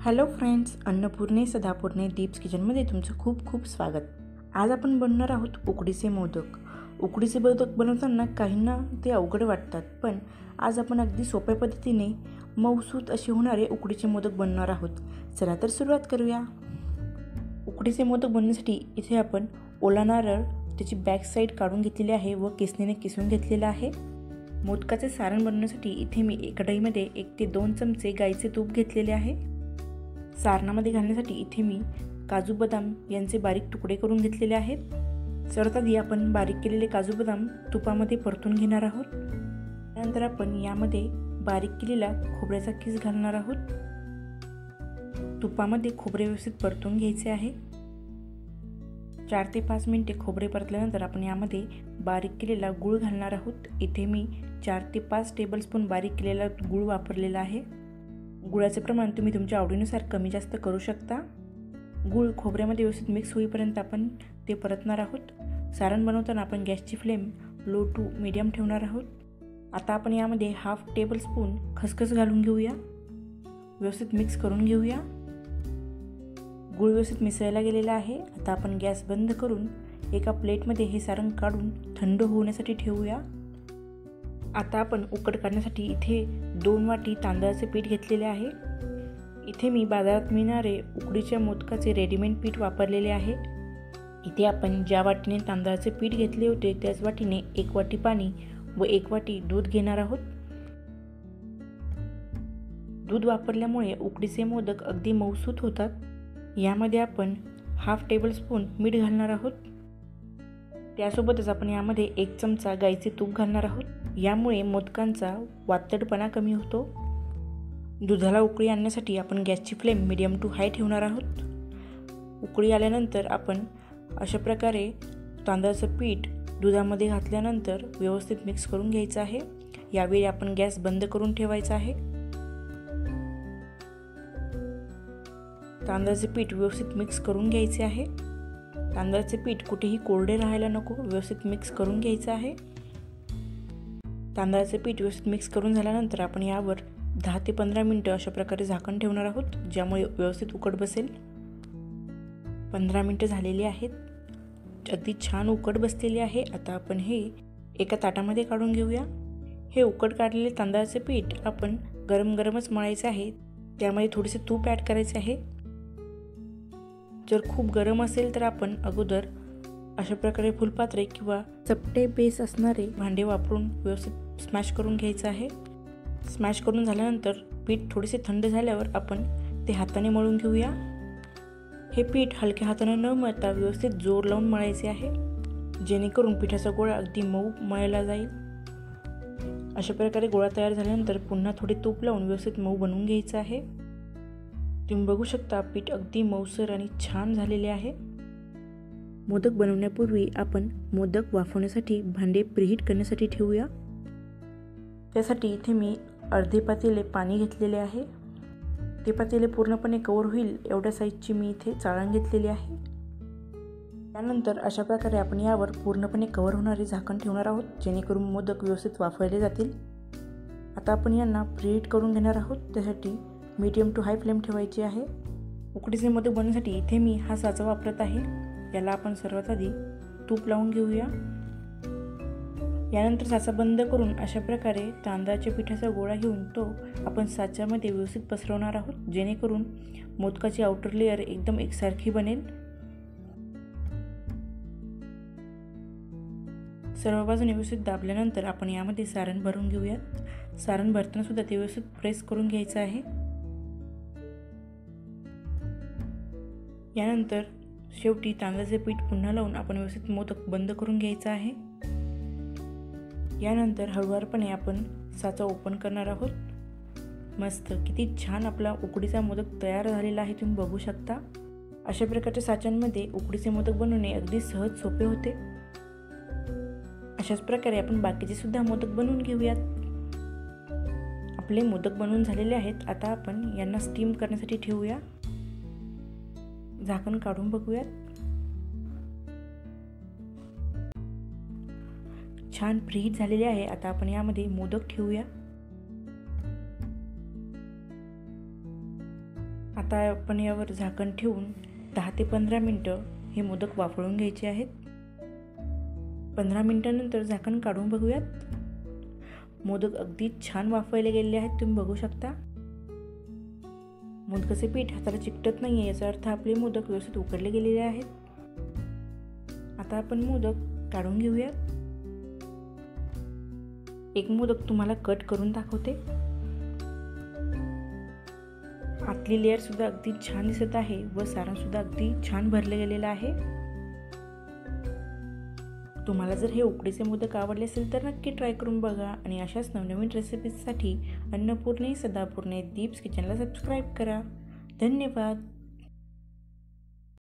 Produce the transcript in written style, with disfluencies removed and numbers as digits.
Hello friends, अन्नपूर्णे सदापूर्णे दीप्स किचनमध्ये तुमचं खूप खूप स्वागत. आज आपण बनवणार आहोत उकडीचे मोदक. उकडीचे मोदक बनवताना काहींना ते अवघड वाटतात, पण आज आपण अगदी सोप्या पद्धतीने मऊसूत असे होणारे उकडीचे मोदक बनवणार आहोत. चला तर सुरुवात करूया. उकडीचे मोदक बनवण्यासाठी इथे आपण ओला नारळ त्याची बॅक साईड काढून घेतलेली आहे व किसणीने किसून घेतलेला आहे. मोदकाचे सारण बनवण्यासाठी इथे मी कढईमध्ये 1 ते 2 चमचे गाईचे तूप घेतलेले आहे. सारणामध्ये घालण्यासाठी इथे मी काजू बदाम यांचे बारीक तुकडे करून घेतलेले आहेत. सर्वात आधी आपण बारीक केलेले काजू बदाम तुपामध्ये परतून घेणार आहोत. त्यानंतर आपण यामध्ये बारीक केलेला खोबऱ्याचा किस घालणार आहोत. तुपामध्ये खोबरे व्यवस्थित परतून घ्यायचे आहे. 4 ते 5 मिनिटे खोबरे परतल्यानंतर आपण यामध्ये बारीक केलेला गूळ घालणार आहोत. इथे मी 4 ते 5 टेबलस्पून बारीक केलेला गूळ वापरलेला आहे. गुळाचे प्रमाण तुम्ही तुमच्या आवडीनुसार कमी जास्त करू शकता. गूळ खोबऱ्यामध्ये व्यवस्थित मिक्स होईपर्यंत आपण ते परतणार आहोत. सारण बनवताना आपण गॅसची फ्लेम लो टू मीडियम ठेवणार आहोत. आता आपण यामध्ये 1/2 टेबलस्पून खसखस घालून घेऊया. व्यवस्थित मिक्स करून घेऊया. गूळ व्यवस्थित मिसळला गेलेला आहे. आता आपण गॅस बंद करून एका प्लेटमध्ये हे सारण काढून थंड होण्यासाठी ठेवूया. आता आपण उकड काढण्यासाठी इथे 2 वाटी तांदळाचे पीठ घेतलेले आहे. इथे मी बाजारात मिळणारे उकडीच्या मोदकाचे रेडीमेड पीठ वापरलेले आहे. इथे आपण ज्या वाटीने तांदळाचे पीठ घेतले होते त्याच वाटीने 1 वाटी पाणी व 1 वाटी दूध घेणार आहोत. दूध वापरल्यामुळे उकडीचे मोदक अगदी मऊसूत होतात. यामध्ये आपण 1/2 टेबलस्पून मीठ घालणार आहोत. त्यासोबतच आपण यामध्ये 1 चमचा गाईचे तूप घालणार आहोत. यामुळे मोदकांचा वातडपणा कमी होतो. दुधाला उकळी आणण्यासाठी आपण गॅसची फ्लेम मीडियम टू हाय ठेवणार आहोत. उकळी आल्यानंतर आपण अशा प्रकारे तांदळाचं पीठ दुधामध्ये घातल्यानंतर व्यवस्थित मिक्स करून घ्यायचं आहे. यावेळी आपण गॅस बंद करून ठेवायचा आहे. तांदळाचे पीठ व्यवस्थित मिक्स करून घ्यायचे आहे. तांदळाचे पीठ कुठेही कोरडे राहायला नको, व्यवस्थित मिक्स करून घ्यायचं आहे. तांदळाचे पीठ व्यवस्थित मिक्स करून झाल्यानंतर आपण यावर 10 ते 15 मिनिटं अशा प्रकारे झाकण ठेवणार आहोत, ज्यामुळे व्यवस्थित उकड बसेल. 15 मिनिटं झालेली आहेत. अगदी छान उकड बसलेली आहे. आता आपण हे एका ताटामध्ये काढून घेऊया. हे उकड काढलेले तांदळाचे पीठ आपण गरम गरमच मळायचे आहे. त्यामध्ये थोडेसे तूप ॲड करायचे आहे. जर खूप गरम असेल तर आपण अगोदर अशा प्रकारे फुलपात्रे किंवा चपटे बेस असणारे भांडे वापरून व्यवस्थित स्मॅश करून घ्यायचं आहे. स्मॅश करून झाल्यानंतर पीठ थोडेसे थंड झाल्यावर आपण ते हाताने मळून घेऊया. हे पीठ हलक्या हाताने न मळता व्यवस्थित जोर लावून मळायचे आहे, जेणेकरून पिठाचा गोळा अगदी मऊ मळला जाईल. अशा प्रकारे गोळा तयार झाल्यानंतर पुन्हा थोडे तूप लावून व्यवस्थित मऊ बनवून घ्यायचं आहे. तुम्ही बघू शकता पीठ अगदी मऊसर आणि छान झालेले आहे. मोदक बनवण्यापूर्वी आपण मोदक वाफवण्यासाठी भांडे प्रीहीट करण्यासाठी ठेवूया. त्यासाठी इथे मी अर्धे पातेले पाणी घेतलेले आहे. ते पातेले पूर्णपणे कव्हर होईल एवढ्या साईजची मी इथे चाळण घेतलेली आहे. त्यानंतर अशा प्रकारे आपण यावर पूर्णपणे कव्हर होणारे झाकण ठेवणार आहोत, जेणेकरून मोदक व्यवस्थित वाफवले जातील. आता आपण यांना प्रीहीट करून घेणार आहोत. त्यासाठी मीडियम टू हाय फ्लेम ठेवायची आहे. उकडीचे मोदक बनवण्यासाठी इथे मी हा साचा वापरत आहे. याला आपण सर्वात आधी तूप लावून घेऊया. यानंतर साचा बंद करून अशा प्रकारे तांदळाच्या पिठाचा गोळा घेऊन तो आपण साच्यामध्ये व्यवस्थित पसरवणार आहोत, जेणेकरून मोदकाची आउटर लेअर एकदम एकसारखी बनेल. सर्व बाजूने व्यवस्थित दाबल्यानंतर आपण यामध्ये सारण भरून घेऊयात. सारण भरताना सुद्धा ते व्यवस्थित प्रेस करून घ्यायचं आहे. यानंतर शेवटी तांदळाचे पीठ पुन्हा लावून आपण व्यवस्थित मोदक बंद करून घ्यायचा आहे. यानंतर हळूवारपणे आपण साचा ओपन करणार आहोत. मस्त किती छान आपला उकडीचा मोदक तयार झालेला आहे, तुम्ही बघू शकता. अशा प्रकारच्या साच्यांमध्ये उकडीचे मोदक बनवणे अगदी सहज सोपे होते. अशाच प्रकारे आपण बाकीचे सुद्धा मोदक बनवून घेऊयात. आपले मोदक बनवून झालेले आहेत. आता आपण यांना स्टीम करण्यासाठी ठेवूया. झाकण काढून बघूयात. छान प्रीहीट झालेले आहे. आता आपण यामध्ये मोदक ठेवूया. आता आपण यावर झाकण ठेवून 10 ते 15 मिनटं हे मोदक वाफळून घ्यायचे आहेत. 15 मिनटानंतर झाकण काढून बघूयात. मोदक अगदी छान वाफवले गेलेले आहेत, तुम्ही बघू शकता. मोदकाचे पीठ हाताला चिकटत नाही आहे, याचा अर्थ आपले मोदक व्यवस्थित उकडले गेलेले आहेत. आता आपण मोदक काढून घेऊयात. एक मोदक तुम्हाला कट करून दाखवते. आतली लेअर सुद्धा अगदी छान दिसत आहे व सारण सुद्धा अगदी छान भरले गेलेलं आहे. तुम्हाला जर हे उकडीचे मोदक आवडले असेल तर नक्की ट्राय करून बघा आणि अशाच नवनवीन रेसिपीजसाठी अन्नपूर्णे सदापूर्णे दीप्स किचनला सबस्क्राईब करा. धन्यवाद.